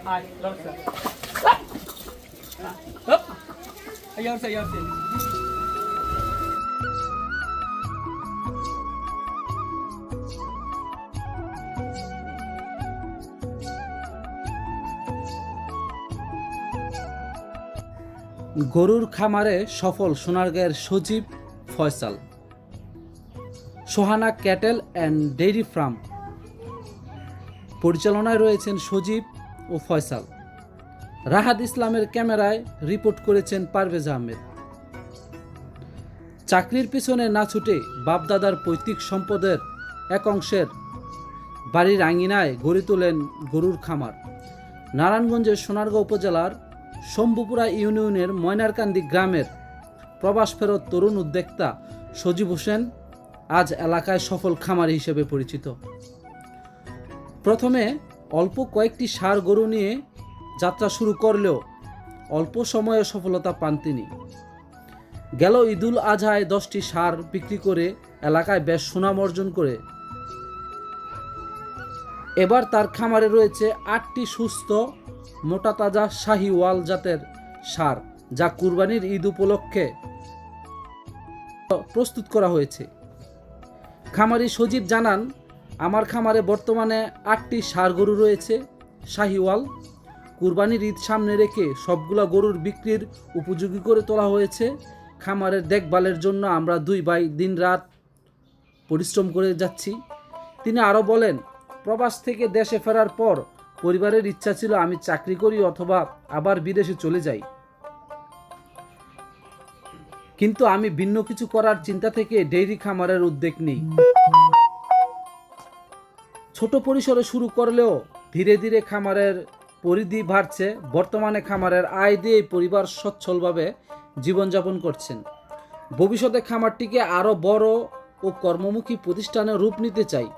Ai, đâu rồi? Hấp. Ayarse. গরুর খামারে সফল সোনারগাঁয়ের Sajib Faisal. Sohana cattle and dairy farm পরিচালনায় রয়েছেন সজীব ও ফয়সাল। রাহাত ইসলামের ক্যামেরায় রিপোর্ট করেছেন পারভেজ আহমেদ। চাকরির পিছনে না ছুটে বাপদাদার পৈতৃক সম্পদের এক অংশের বাড়ির আঙিনায় গড়ে তোলেন গরুর খামার। নারায়ণগঞ্জের সোনারগাঁও উপজেলার শম্ভুপুরা ইউনিয়নের ময়নারকান্দি গ্রামের প্রবাস ফেরত তরুণ উদ্যোক্তা সজীব হোসেন আজ এলাকায় সফল খামারি হিসেবে পরিচিত। প্রথমে অল্প কয়েকটি ষাঁড় গরু নিয়ে যাত্রা শুরু করলেও অল্প সময়ে সফলতা পান তিনি। গেল ঈদুল আজহায় 10টি ষাঁড় বিক্রি করে এলাকায় বেশ সুনাম অর্জন করে এবার তার খামারে রয়েছে 8টি সুস্থ মোটা তাজা শাহিওয়াল জাতের ষাঁড়, যা কুরবানির ঈদ উপলক্ষে প্রস্তুত করা হয়েছে। খামারি সজীব জানান, আমার খামারে বর্তমানে 8টি ষাঁড় গরু রয়েছে শাহিওয়াল। কুরবানির ঈদ সামনে রেখে সবগুলা গরুর বিক্রির উপযোগী করে তোলা হয়েছে। খামারের দেখভালের জন্য আমরা 2 ভাই দিনরাত পরিশ্রম করে যাচ্ছি। তিনি আরও বলেন, প্রবাস থেকে দেশে ফেরার পর পরিবারের ইচ্ছা ছিল আমি চাকরি করি অথবা আবার বিদেশে চলে যাই, কিন্তু আমি ভিন্ন কিছু করার চিন্তা থেকে ডেইরি খামারের উদ্যোগ নিই। ছোট পরিসরে শুরু করলেও ধীরে ধীরে খামারের পরিধি বাড়ছে। বর্তমানে খামারের আয় দিয়ে পরিবার সচ্ছলভাবে জীবনযাপন করছেন। ভবিষ্যতে খামারটিকে আরও বড় ও কর্মমুখী প্রতিষ্ঠানে রূপ নিতে চাই।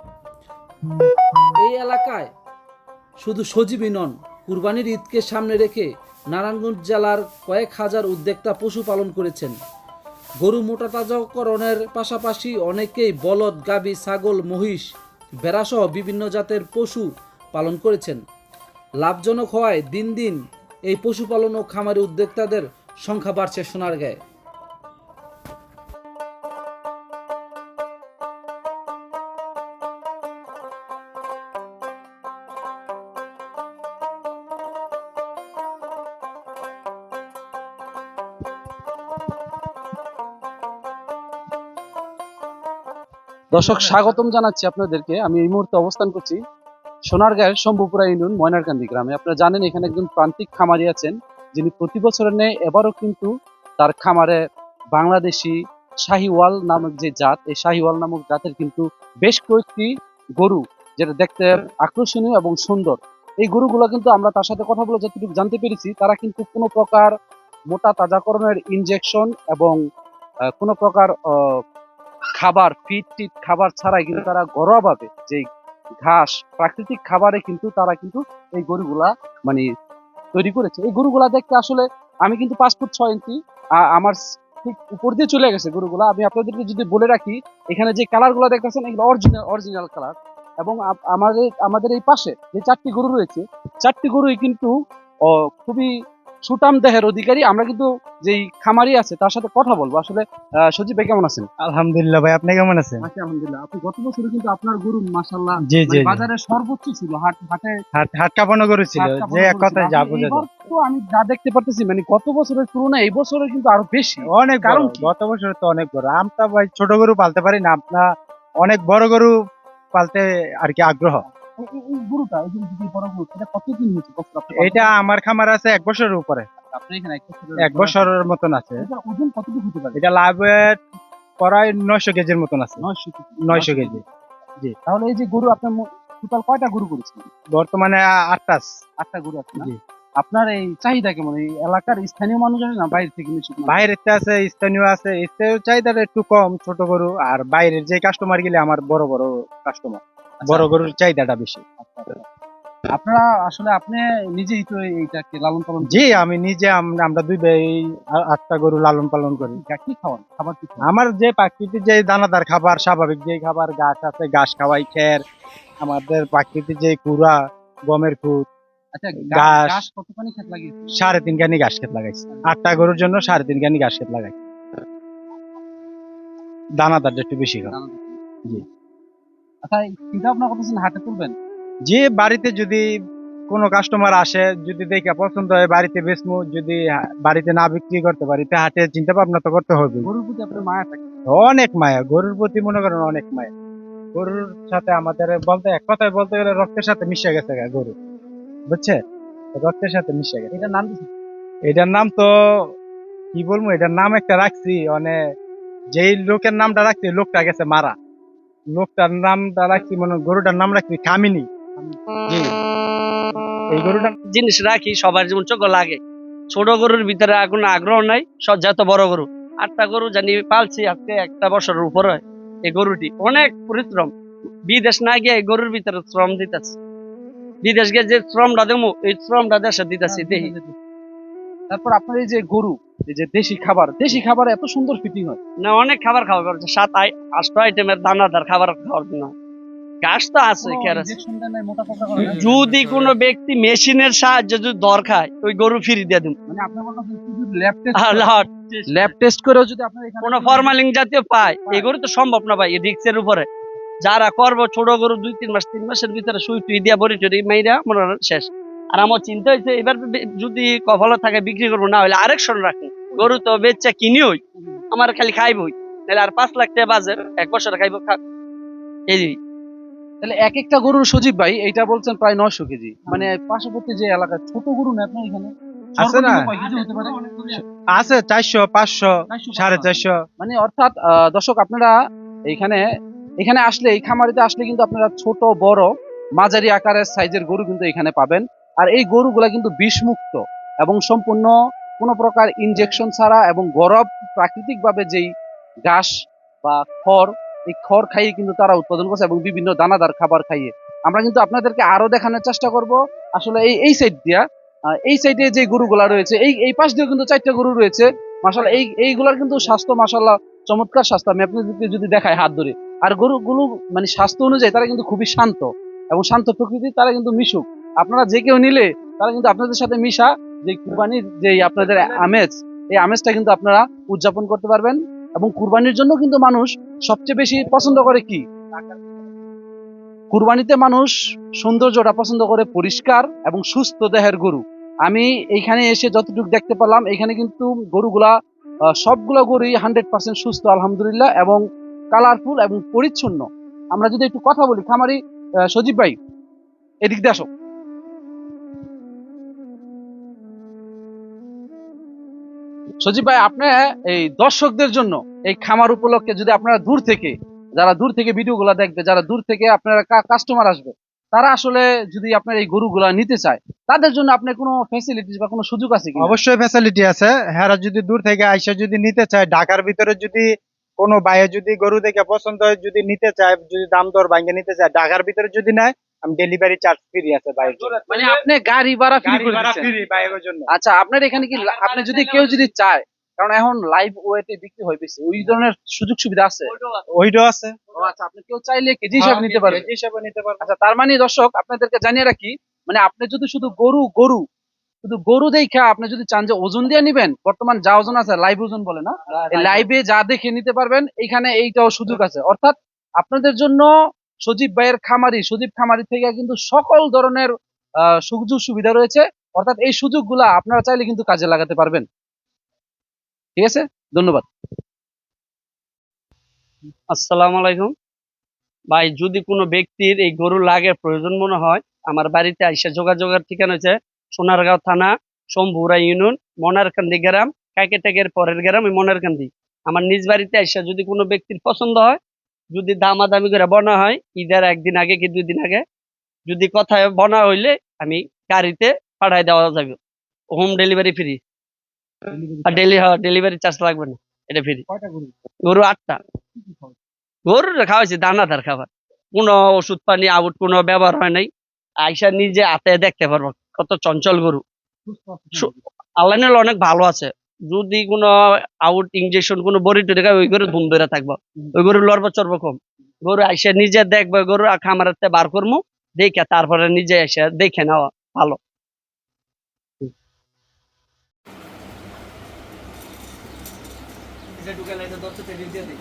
এই এলাকায় শুধু সজীবই নন, কুরবানির ঈদকে সামনে রেখে নারায়ণগঞ্জ জেলার কয়েক হাজার উদ্যোক্তা পশুপালন করেছেন। গরু মোটাতাজাকরণের পাশাপাশি অনেকেই বলদ, গাভী, ছাগল, মহিষ, ভেড়াসহ বিভিন্ন জাতের পশু পালন করেছেন। লাভজনক হওয়ায় দিন দিন এই পশুপালন ও খামারি উদ্যোক্তাদের সংখ্যা বাড়ছে সোনারগাঁয়ে। দর্শক, স্বাগতম জানাচ্ছি আপনাদেরকে। আমি এই মুহূর্তে অবস্থান করছি সোনারগাঁয়ের শম্ভুপুরা ইউনিয়ন ময়নারকান্দি গ্রামে। আপনারা জানেন, এখানে একজন প্রান্তিক খামারি আছেন যিনি প্রতি বছরের ন্যায় এবারও কিন্তু তার খামারে বাংলাদেশি শাহিওয়াল নামক যে জাত, এই শাহিওয়াল নামক জাতের কিন্তু বেশ কয়েকটি গরু, যেটা দেখতে আকর্ষণীয় এবং সুন্দর। এই গরুগুলো কিন্তু আমরা তার সাথে কথা বলে যতটুকু জানতে পেরেছি, তারা কিন্তু কোনো প্রকার মোটা তাজাকরণের ইনজেকশন এবং কোনো প্রকার খাবার ফিট খাবার ছাড়াই কিন্তু তারা ঘরোয়াভাবে যে ঘাস, প্রাকৃতিক খাবারে কিন্তু তারা কিন্তু এই গরুগুলা মানে তৈরি করেছে। এই গরুগুলা দেখতে আসলে আমি কিন্তু 5 ফুট 6 ইঞ্চি, আমার ঠিক উপর দিয়ে চলে গেছে গরুগুলা। আমি আপনাদেরকে যদি বলে রাখি, এখানে যে কালারগুলো দেখতেছেন এগুলো অরিজিনাল কালার। এবং আমাদের এই পাশে যে 4টি গরু রয়েছে, 4টি গরুই কিন্তু খুবই সুটাম দেহের অধিকারী। আমরা কিন্তু যেই খামারি আছে তার সাথে কথা বলবো। আসলে সজীব ভাই কেমন আছেন? আলহামদুলিল্লাহ ভাই, আপনি কেমন আছেন? আছি আলহামদুলিল্লাহ। আপনি গত বছর কিন্তু আপনার গরু মাশাআল্লাহ জি জি বাজারে সর্বোচ্চ ছিল, হাটে হাট কাঁপানো করেছিল, যে এক কথায় যা বোঝা যায়। তো আমি যা দেখতে পারতেছি মানে গত বছরের তুলনায় এই বছরে কিন্তু আরো বেশি। অনেক কারণ কারণ গত বছরে তো অনেক বড়। আমরা ভাই ছোট গরু পালতে পারি না, আপনার অনেক বড় গরু পালতে আর কি আগ্রহ। এই গরুটা, এই যে বড় গরু, এটা কতদিন হয়েছে বছর আপনি? এটা আমার খামার আছে 1 বছরের উপরে, আপনি এখানে 1 বছরের মতন আছে। এটা ওজন কতটুকু হতে পারে? এটা লাভের প্রায় 900 কেজির মতন আছে। 900 কেজি। জি। তাহলে এই যে গরু আপনার টোটাল কয়টা গরু করেছেন? বর্তমানে 8টা গরু আছে না? জি। আপনার এই চাহিদা কেমন? এই এলাকার স্থানীয় মানুষ আছে না বাইরে থেকে নিশ্চিত? বাইরের আছে, স্থানীয় আছে। স্থানীয় চাহিদাটা একটু কম ছোট গরু, আর বাইরের যে কাস্টমার গেলে আমার বড় বড় কাস্টমার, বড় গরুর চাহিদাটা বেশি। আপনারা আসলে আপনি নিজেই তো এইটাকে লালন পালন? জি, আমি নিজে, আমরা 2 ভাই 8টা গরু লালন পালন করি। কি খাওয়ান? খাবার কি খাওয়ান? আমার যে প্রাকৃতিক যে দানাদার খাবার, স্বাভাবিক যে খাবার, ঘাস আছে ঘাস খাওয়াই, খের, আমাদের প্রাকৃতিক যে কুড়া, গমের খুদ, আচ্ছা, ঘাস। ঘাস কতখানি ক্ষেত লাগিয়েছে? 3.5 কানি ঘাস ক্ষেত লাগাইছি, 8টা গরুর জন্য 3.5 কানি ঘাস ক্ষেত লাগাই। দানাদারটা একটু বেশি হয়। জি। আচ্ছা, চিন্তা ভাবনা করতেছেন হাটে তুলবেন? যে বাড়িতে যদি কোনো কাস্টমার আসে, যদি দেখে পছন্দ হয় বাড়িতে বেচমু, যদি বাড়িতে না বিক্রি করতে পারি তা হাটে চিন্তা ভাবনা তো করতে হবে। গরুর প্রতি আপনার মায়া থাকে? অনেক মায়া গরুর প্রতি, মনে করেন অনেক মায়া। গরুর সাথে আমাদের বলতে, এক কথায় বলতে গেলে রক্তের সাথে মিশে গেছে গরু, বুঝছে, রক্তের সাথে মিশে গেছে। এটার নাম দিচ্ছি? এটার নাম তো কি বলবো, এটার নাম একটা রাখছি, মানে যেই লোকের নামটা রাখছি লোকটা গেছে মারা, লোকটার নামটা রাখছি, মানে গরুটার নাম রাখছি কামিনী। জি, এই গরুটা জিনিস রাখি সবার যেমন চোখ লাগে। ছোট গরুর ভিতরে কোনো আগ্রহ নাই, সব যত বড় গরু। 8টা গরু জানি পালছি আজকে 1 বছরের উপরে। এই গরুটি অনেক পরিশ্রম, বিদেশ না গিয়ে এই গরুর ভিতরে শ্রম দিতেছে। বিদেশ গিয়ে যে শ্রমটা দেবো এই শ্রমটা দেশে দিতেছি দেখি। তারপর আপনার এই যে গরু, এই যে দেশি খাবার এত সুন্দর ফিটিং হয়। না, অনেক খাবার খাওয়া করছে, 7-8টা আইটেমের দানাদার খাবার খাওয়ার জন্য। ঘাস তো আছে, কোনো খেয়ার আছে। ইনজেকশন দেন নাই, মোটা তাজা করে নাই? যদি কোনো ব্যক্তি মেশিনের সাহায্যে যদি দর খায় ওই গরু ফ্রি দিয়ে দিন। মানে আপনার কথা শুধু ল্যাব টেস্ট করেও যদি আপনার এখানে কোনো ফরমালিন জাতীয় পায় এই গরু তো সম্ভব না ভাই, এই রিক্সের উপরে। যারা করবো ছোট গরু 2-3 মাস 3 মাসের ভিতরে সুই টুই দিয়া বড়ি টড়ি মাইরা মনে হয় শেষ। আর আমার চিন্তা হয়েছে এবার যদি কপালে থাকে বিক্রি করবো, না হলে আরেকশন রাখি। গরু তো বেচা কিনি হই, আমার খালি খাইবই, নাহলে আর 5 লাখ টাকা বাজে 1 বছর খাইবো এই। তাহলে এক একটা গরুর সজীব ভাই এইটা বলছেন প্রায় 900 কেজি, মানে পার্শ্ববর্তী যে এলাকায় ছোট গরু না আপনার এখানে আছে না? সর্বনিম্ন কয় কেজি হতে পারে? আছে 400, 500, 450। মানে অর্থাৎ দর্শক আপনারা এইখানে এখানে আসলে, এই খামারিতে আসলে কিন্তু আপনারা ছোট বড় মাঝারি আকারের সাইজের গরু কিন্তু এখানে পাবেন। আর এই গরুগুলা কিন্তু বিষমুক্ত এবং সম্পূর্ণ কোনো প্রকার ইনজেকশন ছাড়া, এবং গরব প্রাকৃতিকভাবে যেই ঘাস বা খড়, এই খড় খাইয়ে কিন্তু তারা উৎপাদন করছে, এবং বিভিন্ন দানাদার খাবার খাইয়ে। আমরা কিন্তু আপনাদেরকে আরো দেখানোর চেষ্টা করব আসলে এই সাইড দিয়া। এই সাইডে যে গরুগুলা রয়েছে, এই পাশ দিয়ে কিন্তু 4টা গরু রয়েছে মাশাআল্লাহ। এইগুলার কিন্তু স্বাস্থ্য মাশাআল্লাহ চমৎকার স্বাস্থ্য, আমি আপনাদেরকে যদি দেখাই হাত ধরে। আর গরুগুলো মানে স্বাস্থ্য অনুযায়ী তারা কিন্তু খুবই শান্ত এবং শান্ত প্রকৃতির, তারা কিন্তু মিশুক। আপনারা যে কেউ নিলে তারা কিন্তু আপনাদের সাথে মিশা, যে কুরবানির যে আপনাদের আমেজ, এই আমেজটা কিন্তু আপনারা উদযাপন করতে পারবেন। এবং কুরবানির জন্য কিন্তু মানুষ সবচেয়ে বেশি পছন্দ করে কি? কুরবানিতে মানুষ সৌন্দর্যটা পছন্দ করে, পরিষ্কার এবং সুস্থ দেহের গরু। আমি এইখানে এসে যতটুকু দেখতে পেলাম, এখানে কিন্তু গরুগুলা সবগুলা গরুই 100% সুস্থ আলহামদুলিল্লাহ, এবং কালারফুল এবং পরিচ্ছন্ন। আমরা যদি একটু কথা বলি খামারি সজীব ভাই, এদিক দিয়ে আসো। সজীব ভাই, আপনি এই দর্শকদের জন্য এই খামার উপলক্ষে যদি আপনারা দূর থেকে, যারা দূর থেকে ভিডিওগুলো দেখবে, যারা দূর থেকে আপনারা কাস্টমার আসবে, তারা আসলে যদি আপনার এই গরুগুলা নিতে চায়, তাদের জন্য আপনার কোনো ফ্যাসিলিটিস বা কোনো সুযোগ আছে কি? অবশ্যই ফ্যাসিলিটি আছে। হ্যাঁ, যদি দূর থেকে আইসা যদি নিতে চায়, ঢাকার ভিতরে যদি কোনো ভাইয়ে যদি গরু দেখে পছন্দ হয়, যদি নিতে চায়, যদি দাম দর ভাঙ্গে নিতে চায়, ঢাকার ভিতরে যদি নেয়, আমি ডেলিভারি চার্জ ফ্রি আছে ভাইয়ের জন্য। মানে আপনি গাড়ি ভাড়া ফ্রি করে দিচ্ছেন? ফ্রি ভাইয়ের জন্য। আচ্ছা, আপনার এখানে কি আপনি যদি কেউ যদি চায়, কারণ এখন লাইভ ওয়েটে বিক্রি হয় বেশি, ওই ধরনের সুযোগ সুবিধা আছে? ওইটাও আছে। ও আচ্ছা, আপনি কেউ চাইলে কেজি হিসাবে নিতে পারবেন? কেজি হিসাবে নিতে পারবেন। আচ্ছা, তার মানে দর্শক আপনাদেরকে জানিয়ে রাখি, মানে আপনি যদি শুধু শুধু গরু দেখা আপনি যদি চান যে ওজন দিয়ে নিবেন, বর্তমান যা ওজন আছে লাইভ ওজন বলে না, এই লাইভে যা দেখে নিতে পারবেন, এখানে এইটাও সুযোগ আছে। অর্থাৎ আপনাদের জন্য সজীব ভাইয়ের সজীব খামারি থেকে কিন্তু সকল ধরনের সুযোগ সুবিধা রয়েছে। অর্থাৎ এই সুযোগগুলা আপনারা চাইলে কিন্তু কাজে লাগাতে পারবেন। ঠিক আছে, ধন্যবাদ। আসসালামু আলাইকুম ভাই, যদি কোনো ব্যক্তির এই গরু লাগে প্রয়োজন মনে হয়, আমার বাড়িতে আইসা যোগাযোগের ঠিকানা হচ্ছে সোনারগাঁও থানা, শম্ভুরা ইউনিয়ন, মনারকান্দি গ্রাম, কাকেটেকের পরের গ্রাম ওই মনারকান্দি। আমার নিজ বাড়িতে আইসা যদি কোনো ব্যক্তির পছন্দ হয়, যদি দামাদামি করে বনা হয়, ঈদের 1 দিন আগে কি 2 দিন আগে, যদি কথায় বনা হইলে আমি গাড়িতে পাঠাই দেওয়া যাবে। হোম ডেলিভারি ফ্রি, আর ডেলিভারি চার্জ লাগবে না, এটা ফ্রি। গরু 8টা। গরুর খাওয়াইছি দানাদার খাবার, কোনো ওষুধ পানি আউট কোনো ব্যবহার হয় নাই। আইসা নিজে হাতে দেখতে পারবো কত চঞ্চল গরু। আল্লাহ নিলে অনেক ভালো আছে। যদি কোনো আউট ইঞ্জেকশন কোনো বড়ি টড়ি খায়, ওই গরু ধুম ধরে থাকবো, ওই গরু লড়বো চড়বো কম। গরু আইসা নিজে দেখবো, গরু খামারের বার করবো দেখে, তারপরে নিজে এসে দেখে নেওয়া ভালো। এটা ঢুকালে এটা 10 টাকা দিয়ে দিই